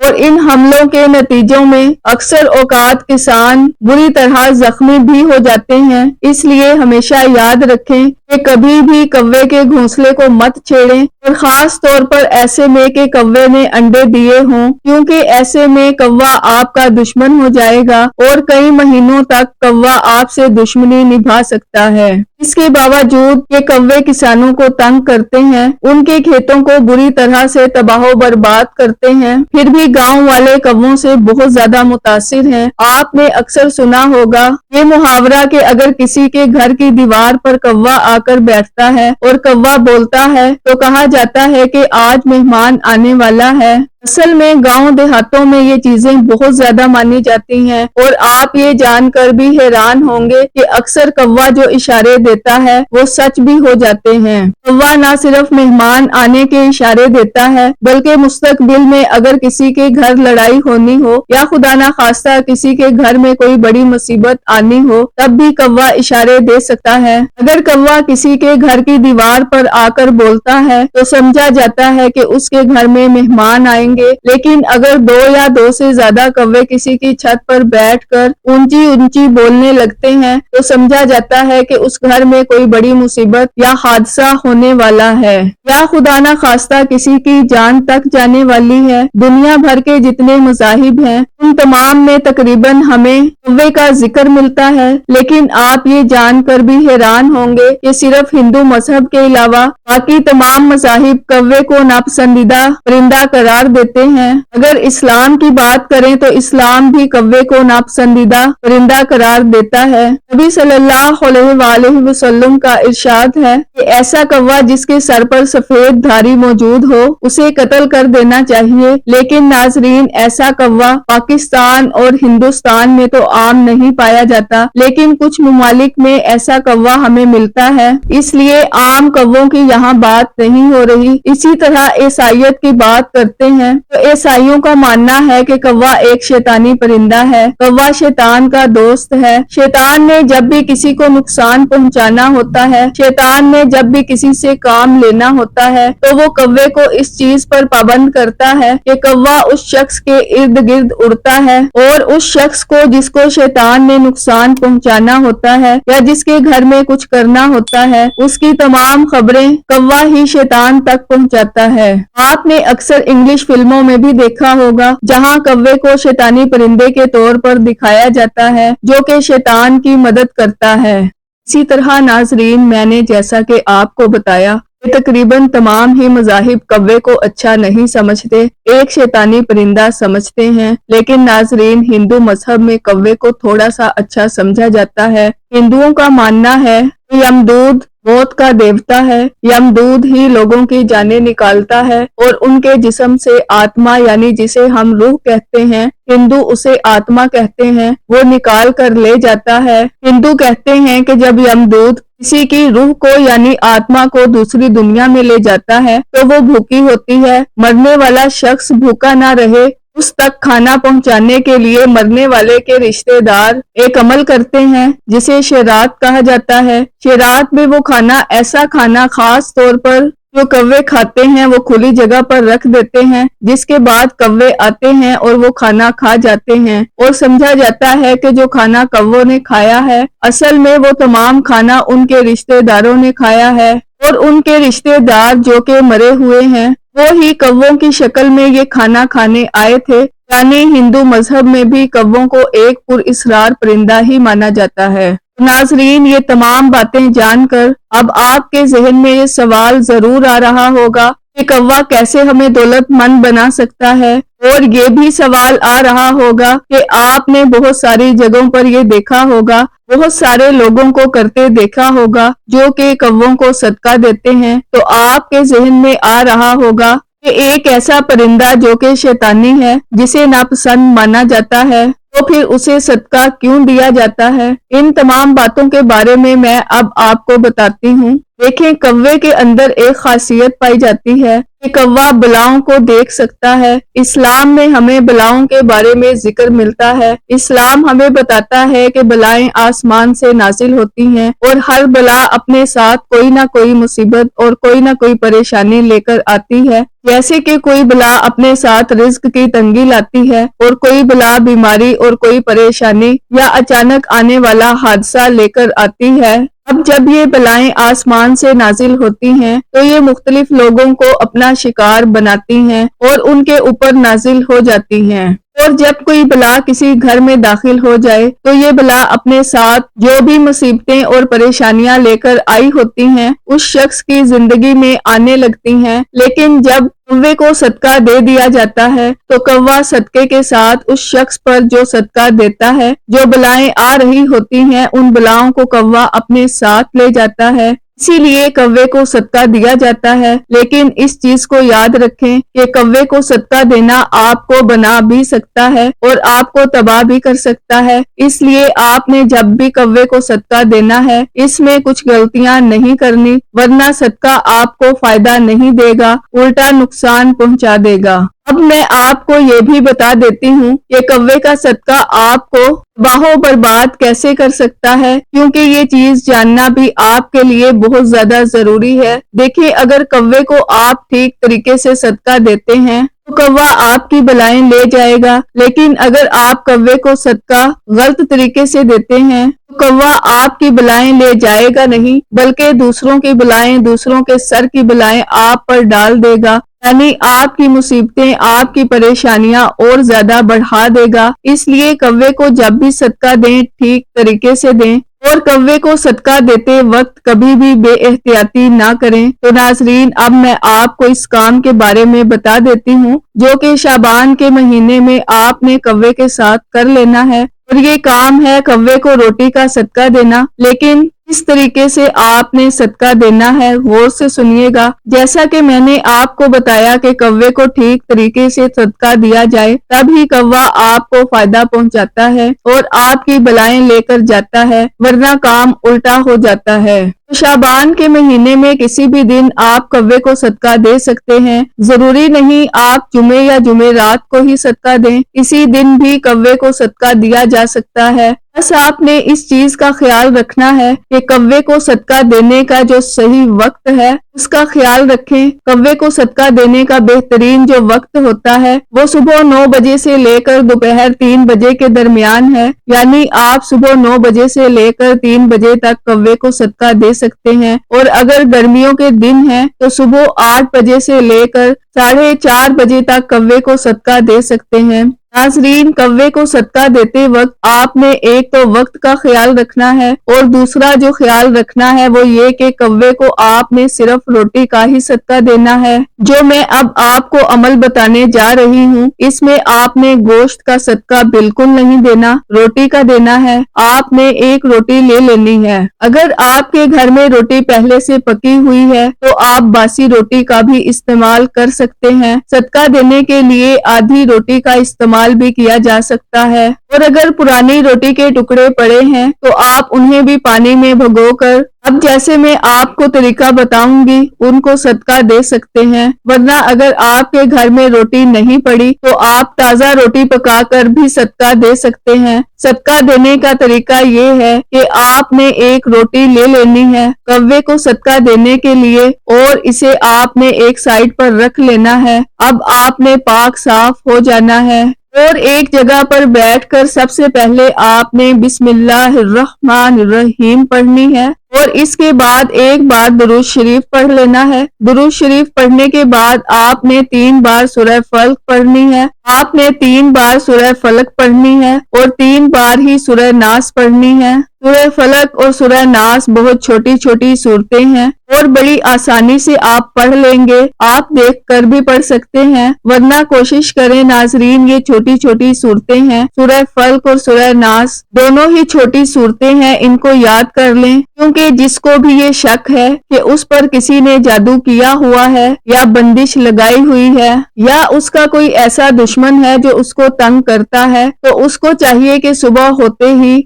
اور ان حملوں کے نتیجوں میں اکثر اوقات کسان بری طرح زخمی بھی ہو جاتے ہیں۔ اس لیے ہمیشہ یاد رکھیں کہ کبھی بھی کوے کے گھونسلے کو مت چھیڑیں، اور خاص طور پر ایسے میں کہ کوے نے انڈے دیے ہوں، کیونکہ ایسے میں کوا آپ کا دشمن ہو جائے گا اور کئی مہینوں تک کوا آپ سے دشمنی نبھا سکتا ہے۔ اس کے باوجود کہ کوے کسانوں کو تنگ کرتے ہیں، ان کے کھیتوں کو بری طرح سے تباہ و برباد کرتے ہیں، پھر بھی گاؤں والے کووں سے بہت زیادہ متاثر ہیں۔ آپ نے اکثر سنا ہوگا یہ محاورہ کہ اگر کسی کے گھر کی دیوار پر کوا آ کر بیٹھتا ہے اور کوا بولتا ہے تو کہا جاتا ہے کہ آج مہمان آنے والا ہے۔ اصل میں گاؤں دیہاتوں میں یہ چیزیں بہت زیادہ مانی جاتی ہیں، اور آپ یہ جان کر بھی حیران ہوں گے کہ اکثر کوا جو اشارے دیتا ہے وہ سچ بھی ہو جاتے ہیں۔ کوا نہ صرف مہمان آنے کے اشارے دیتا ہے بلکہ مستقبل میں اگر کسی کے گھر لڑائی ہونی ہو یا خدا نہ خواستہ کسی کے گھر میں کوئی بڑی مصیبت آنی ہو تب بھی کوا اشارے دے سکتا ہے۔ اگر کوا کسی کے گھر کی دیوار پر آ کر بولتا ہے تو سمجھا جاتا ہے کہ اس کے گھر میں مہمان آئیں گے، لیکن اگر دو یا دو سے زیادہ کوے کسی کی چھت پر بیٹھ کر اونچی اونچی بولنے لگتے ہیں تو سمجھا جاتا ہے کہ اس گھر میں کوئی بڑی مصیبت یا حادثہ ہونے والا ہے، یا خدا نہ خواستہ کسی کی جان تک جانے والی ہے۔ دنیا بھر کے جتنے مذاہب ہیں ان تمام میں تقریباً ہمیں کوے کا ذکر ملتا ہے، لیکن آپ یہ جان کر بھی حیران ہوں گے کہ صرف ہندو مذہب کے علاوہ باقی تمام مذاہب کوے کو ناپسندیدہ پرندہ قرار دیتے ہیں۔ اگر اسلام کی بات کریں تو اسلام بھی کوے کو ناپسندیدہ پرندہ قرار دیتا ہے۔ نبی صلی اللہ علیہ وآلہ وسلم کا ارشاد ہے کہ ایسا کوا جس کے سر پر سفید دھاری موجود ہو اسے قتل کر دینا چاہیے، لیکن ناظرین ایسا کوا پاکستان اور ہندوستان میں تو عام نہیں پایا جاتا، لیکن کچھ ممالک میں ایسا کوا ہمیں ملتا ہے، اس لیے عام کووں کی یہاں بات نہیں ہو رہی۔ اسی طرح عیسائیت کی بات کرتے ہیں تو عیسائیوں کا ماننا ہے کہ کوا ایک شیطانی پرندہ ہے۔ کوا شیطان کا دوست ہے۔ شیطان نے جب بھی کسی کو نقصان پہنچانا ہوتا ہے، شیطان نے جب بھی کسی سے کام لینا ہوتا ہے تو وہ کوے کو اس چیز پر پابند کرتا ہے کہ کوا اس شخص کے ارد گرد اڑتا ہے اور اس شخص کو جس کو شیطان نے نقصان پہنچانا ہوتا ہے یا جس کے گھر میں کچھ کرنا ہوتا ہے اس کی تمام خبریں کوا ہی شیطان تک پہنچاتا ہے۔ آپ نے اکثر انگلش فلموں میں بھی دیکھا ہوگا جہاں کوے کو شیطانی پرندے کے طور پر دکھایا جاتا ہے جو کہ شیطان کی مدد کرتا ہے۔ اسی طرح ناظرین میں نے جیسا کہ آپ کو بتایا کہ تقریباً تمام ہی مذاہب کوے کو اچھا نہیں سمجھتے، ایک شیطانی پرندہ سمجھتے ہیں، لیکن ناظرین ہندو مذہب میں کوے کو تھوڑا سا اچھا سمجھا جاتا ہے۔ ہندوؤں کا ماننا ہے کہ یمدود موت کا دیوتا ہے، یمدود ہی لوگوں کی جانیں نکالتا ہے اور ان کے جسم سے آتما یعنی جسے ہم روح کہتے ہیں، ہندو اسے آتما کہتے ہیں، وہ نکال کر لے جاتا ہے۔ ہندو کہتے ہیں کہ جب یمدود کسی کی روح کو یعنی آتما کو دوسری دنیا میں لے جاتا ہے تو وہ بھوکی ہوتی ہے، مرنے والا شخص بھوکا نہ رہے اس تک کھانا پہنچانے کے لیے مرنے والے کے رشتہ دار ایک عمل کرتے ہیں جسے شیرات کہا جاتا ہے۔ شیرات میں وہ کھانا ایسا کھانا خاص طور پر جو کوے کھاتے ہیں وہ کھلی جگہ پر رکھ دیتے ہیں، جس کے بعد کوے آتے ہیں اور وہ کھانا کھا جاتے ہیں، اور سمجھا جاتا ہے کہ جو کھانا کووں نے کھایا ہے اصل میں وہ تمام کھانا ان کے رشتہ داروں نے کھایا ہے، اور ان کے رشتہ دار جو کہ مرے ہوئے ہیں وہ ہی کووں کی شکل میں یہ کھانا کھانے آئے تھے۔ یعنی ہندو مذہب میں بھی کووں کو ایک پر اسرار پرندہ ہی مانا جاتا ہے۔ ناظرین یہ تمام باتیں جان کر اب آپ کے ذہن میں یہ سوال ضرور آ رہا ہوگا کہ کوا کیسے ہمیں دولت مند بنا سکتا ہے، اور یہ بھی سوال آ رہا ہوگا کہ آپ نے بہت ساری جگہوں پر یہ دیکھا ہوگا، بہت سارے لوگوں کو کرتے دیکھا ہوگا جو کہ کووں کو صدقہ دیتے ہیں، تو آپ کے ذہن میں آ رہا ہوگا کہ ایک ایسا پرندہ جو کہ شیطانی ہے جسے ناپسند مانا جاتا ہے تو پھر اسے صدقہ کیوں دیا جاتا ہے۔ ان تمام باتوں کے بارے میں اب آپ کو بتاتی ہوں۔ دیکھیں کوے کے اندر ایک خاصیت پائی جاتی ہے کہ کوا بلاؤں کو دیکھ سکتا ہے۔ اسلام میں ہمیں بلاؤں کے بارے میں ذکر ملتا ہے۔ اسلام ہمیں بتاتا ہے کہ بلائیں آسمان سے نازل ہوتی ہیں اور ہر بلا اپنے ساتھ کوئی نہ کوئی مصیبت اور کوئی نہ کوئی پریشانی لے کر آتی ہے، جیسے کہ کوئی بلا اپنے ساتھ رزق کی تنگی لاتی ہے اور کوئی بلا بیماری اور کوئی پریشانی یا اچانک آنے والا حادثہ لے کر آتی ہے۔ اب جب یہ بلائیں آسمان سے نازل ہوتی ہیں تو یہ مختلف لوگوں کو اپنا شکار بناتی ہیں اور ان کے اوپر نازل ہو جاتی ہیں، اور جب کوئی بلا کسی گھر میں داخل ہو جائے تو یہ بلا اپنے ساتھ جو بھی مصیبتیں اور پریشانیاں لے کر آئی ہوتی ہیں اس شخص کی زندگی میں آنے لگتی ہیں، لیکن جب کوے کو صدقہ دے دیا جاتا ہے تو کوا صدقے کے ساتھ اس شخص پر جو صدقہ دیتا ہے، جو بلائیں آ رہی ہوتی ہیں ان بلاؤں کو کوا اپنے ساتھ لے جاتا ہے۔ اسی لیے کوے کو صدقہ دیا جاتا ہے، لیکن اس چیز کو یاد رکھیں کہ کوے کو صدقہ دینا آپ کو بنا بھی سکتا ہے اور آپ کو تباہ بھی کر سکتا ہے، اس لیے آپ نے جب بھی کوے کو صدقہ دینا ہے اس میں کچھ غلطیاں نہیں کرنی، ورنہ صدقہ آپ کو فائدہ نہیں دے گا، الٹا نقصان پہنچا دے گا۔ اب میں آپ کو یہ بھی بتا دیتی ہوں کہ کوے کا صدقہ آپ کو تباہ و برباد کیسے کر سکتا ہے، کیونکہ یہ چیز جاننا بھی آپ کے لیے بہت زیادہ ضروری ہے۔ دیکھیں اگر کوے کو آپ ٹھیک طریقے سے صدقہ دیتے ہیں تو کوا آپ کی بلائیں لے جائے گا، لیکن اگر آپ کوے کو صدقہ غلط طریقے سے دیتے ہیں تو کوا آپ کی بلائیں لے جائے گا نہیں، بلکہ دوسروں کی بلائیں، دوسروں کے سر کی بلائیں آپ پر ڈال دے گا، یعنی آپ کی مصیبتیں، آپ کی پریشانیاں اور زیادہ بڑھا دے گا۔ اس لیے کوے کو جب بھی صدقہ دیں ٹھیک طریقے سے دیں، اور کوے کو صدقہ دیتے وقت کبھی بھی بے احتیاطی نہ کریں۔ تو ناظرین اب میں آپ کو اس کام کے بارے میں بتا دیتی ہوں جو کہ شعبان کے مہینے میں آپ نے کوے کے ساتھ کر لینا ہے، اور یہ کام ہے کوے کو روٹی کا صدقہ دینا۔ لیکن اس طریقے سے آپ نے صدقہ دینا ہے، غور سے سنیے گا۔ جیسا کہ میں نے آپ کو بتایا کہ کوے کو ٹھیک طریقے سے صدقہ دیا جائے تب ہی کوا آپ کو فائدہ پہنچاتا ہے اور آپ کی بلائیں لے کر جاتا ہے، ورنہ کام الٹا ہو جاتا ہے۔ شعبان کے مہینے میں کسی بھی دن آپ کوے کو صدقہ دے سکتے ہیں، ضروری نہیں آپ جمعے یا جمعرات کو ہی صدقہ دیں، کسی دن بھی کوے کو صدقہ دیا جا سکتا ہے۔ بس آپ نے اس چیز کا خیال رکھنا ہے کہ کوے کو صدقہ دینے کا جو صحیح وقت ہے اس کا خیال رکھیں۔ کوے کو صدقہ دینے کا بہترین جو وقت ہوتا ہے وہ صبح 9 بجے سے لے کر دوپہر 3 بجے کے درمیان ہے، یعنی آپ صبح 9 بجے سے لے کر 3 بجے تک کوے کو صدقہ دے سکتے ہیں، اور اگر گرمیوں کے دن ہیں تو صبح 8 بجے سے لے کر 4:30 بجے تک کوے کو صدقہ دے سکتے ہیں۔ ناظرین کوے کو صدقہ دیتے وقت آپ نے ایک تو وقت کا خیال رکھنا ہے، اور دوسرا جو خیال رکھنا ہے وہ یہ کہ کوے کو آپ نے صرف روٹی کا ہی صدقہ دینا ہے۔ جو میں اب آپ کو عمل بتانے جا رہی ہوں اس میں آپ نے گوشت کا صدقہ بالکل نہیں دینا، روٹی کا دینا ہے۔ آپ نے ایک روٹی لے لینی ہے۔ اگر آپ کے گھر میں روٹی پہلے سے پکی ہوئی ہے تو آپ باسی روٹی کا بھی استعمال کر سکتے ہیں۔ صدقہ دینے کے لیے آدھی روٹی کا استعمال بھی کیا جا سکتا ہے، اور اگر پرانی روٹی کے ٹکڑے پڑے ہیں تو آپ انہیں بھی پانی میں بھگو کر اب جیسے میں آپ کو طریقہ بتاؤں گی ان کو صدقہ دے سکتے ہیں، ورنہ اگر آپ کے گھر میں روٹی نہیں پڑی تو آپ تازہ روٹی پکا کر بھی صدقہ دے سکتے ہیں۔ صدقہ دینے کا طریقہ یہ ہے کہ آپ نے ایک روٹی لے لینی ہے کوے کو صدقہ دینے کے لیے، اور اسے آپ نے ایک سائیڈ پر رکھ لینا ہے۔ اب آپ نے پاک صاف ہو جانا ہے اور ایک جگہ پر بیٹھ کر سب سے پہلے آپ نے بسم اللہ الرحمن الرحیم پڑھنی ہے، اور اس کے بعد ایک بار درود شریف پڑھ لینا ہے۔ درود شریف پڑھنے کے بعد آپ نے 3 بار سورہ فلق پڑھنی ہے۔ آپ نے 3 بار سورہ فلق پڑھنی ہے اور 3 بار ہی سورہ ناس پڑھنی ہے۔ سورہ فلق اور سورہ ناس بہت چھوٹی چھوٹی صورتیں ہیں اور بڑی آسانی سے آپ پڑھ لیں گے، آپ دیکھ کر بھی پڑھ سکتے ہیں، ورنہ کوشش کریں ناظرین یہ چھوٹی چھوٹی صورتیں ہیں، سورہ فلق اور سورہ ناس دونوں ہی چھوٹی صورتیں ہیں، ان کو یاد کر لیں، کیونکہ کہ جس کو بھی یہ شک ہے کہ اس پر کسی نے جادو کیا ہوا ہے یا بندش لگائی ہوئی ہے یا اس کا کوئی ایسا دشمن ہے جو اس کو تنگ کرتا ہے، تو اس کو چاہیے کہ صبح ہوتے ہی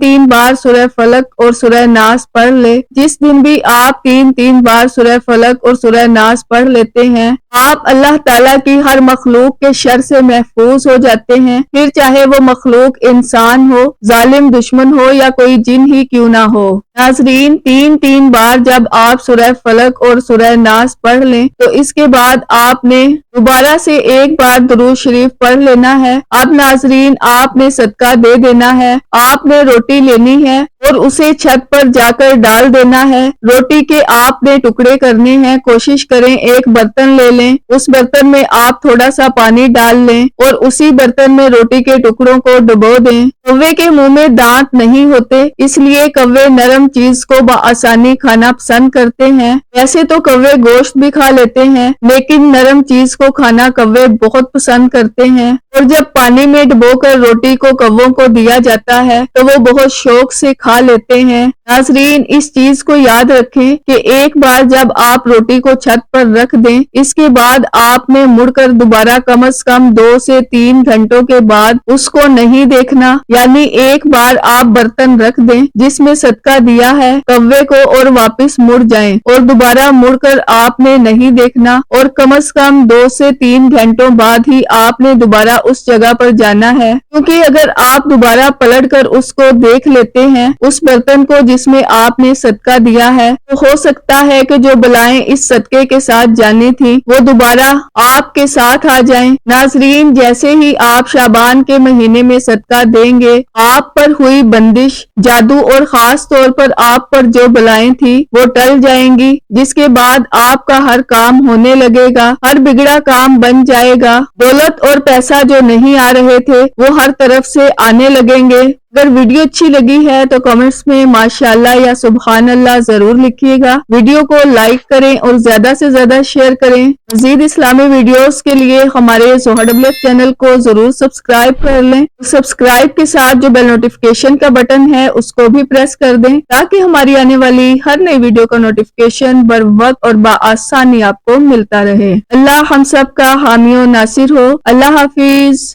3 بار سورہ فلق اور سورہ ناس پڑھ لے۔ جس دن بھی آپ 3 بار سورہ فلق اور سورہ ناس پڑھ لیتے ہیں، آپ اللہ تعالیٰ کی ہر مخلوق کے شر سے محفوظ ہو جاتے ہیں، پھر چاہے وہ مخلوق انسان ہو، ظالم دشمن ہو یا کوئی جن ہی کیوں نہ ہو۔ ناظرین، 3 بار جب آپ سورہ فلق اور سورہ ناس پڑھ لیں تو اس کے بعد آپ نے دوبارہ سے 1 بار درود شریف پڑھ لینا ہے۔ اب ناظرین، آپ نے صدقہ دے دینا ہے، آپ نے روٹی لینی ہے اور اسے چھت پر جا کر ڈال دینا ہے۔ روٹی کے آپ نے ٹکڑے کرنے ہیں، کوشش کریں ایک برتن لے لیں، اس برتن میں آپ تھوڑا سا پانی ڈال لیں اور اسی برتن میں روٹی کے ٹکڑوں کو ڈبو دیں۔ کوے کے منہ میں دانت نہیں ہوتے، اس لیے کوے نرم چیز کو بآسانی کھانا پسند کرتے ہیں۔ ویسے تو کوے گوشت بھی کھا لیتے ہیں، لیکن نرم چیز کو کھانا کوے بہت پسند کرتے ہیں، اور جب پانی میں ڈبو کر روٹی کو کووں کو دیا جاتا ہے تو وہ بہت شوق سے کھا لیتے ہیں۔ ناظرین، اس چیز کو یاد رکھیں کہ ایک بار جب آپ روٹی کو چھت پر رکھ دیں، اس کے بعد آپ نے مڑ کر دوبارہ کم از کم 2 سے 3 گھنٹوں کے بعد اس کو نہیں دیکھنا، یعنی ایک بار آپ برتن رکھ دیں جس میں صدقہ دیا ہے کوے کو اور واپس مڑ جائیں، اور دوبارہ مڑ کر آپ نے نہیں دیکھنا، اور کم از کم 2 سے 3 گھنٹوں بعد ہی آپ نے دوبارہ اس جگہ پر جانا ہے، کیونکہ اگر آپ دوبارہ پلٹ کر اس کو دیکھ لیتے ہیں، اس برتن کو جس میں آپ نے صدقہ دیا ہے، تو ہو سکتا ہے کہ جو بلائیں اس صدقے کے ساتھ جانی تھی وہ دوبارہ آپ کے ساتھ آ جائیں۔ ناظرین، جیسے ہی آپ شعبان کے مہینے میں صدقہ دیں گے، آپ پر ہوئی بندش، جادو اور خاص طور پر آپ پر جو بلائیں تھی وہ ٹل جائیں گی، جس کے بعد آپ کا ہر کام ہونے لگے گا، ہر بگڑا کام بن جائے گا، دولت اور پیسہ جو نہیں آ رہے تھے وہ ہر طرف سے آنے لگیں گے۔ اگر ویڈیو اچھی لگی ہے تو کمنٹس میں ماشاءاللہ یا سبحان اللہ ضرور لکھیے گا، ویڈیو کو لائک کریں اور زیادہ سے زیادہ شیئر کریں۔ مزید اسلامی ویڈیوز کے لیے ہمارے ZoHaWF چینل کو ضرور سبسکرائب کر لیں، سبسکرائب کے ساتھ جو بیل نوٹیفیکیشن کا بٹن ہے اس کو بھی پریس کر دیں تاکہ ہماری آنے والی ہر نئی ویڈیو کا نوٹیفیکیشن بر وقت اور بآسانی آپ کو ملتا رہے۔ اللہ ہم سب کا حامی و ناصر ہو۔ اللہ حافظ۔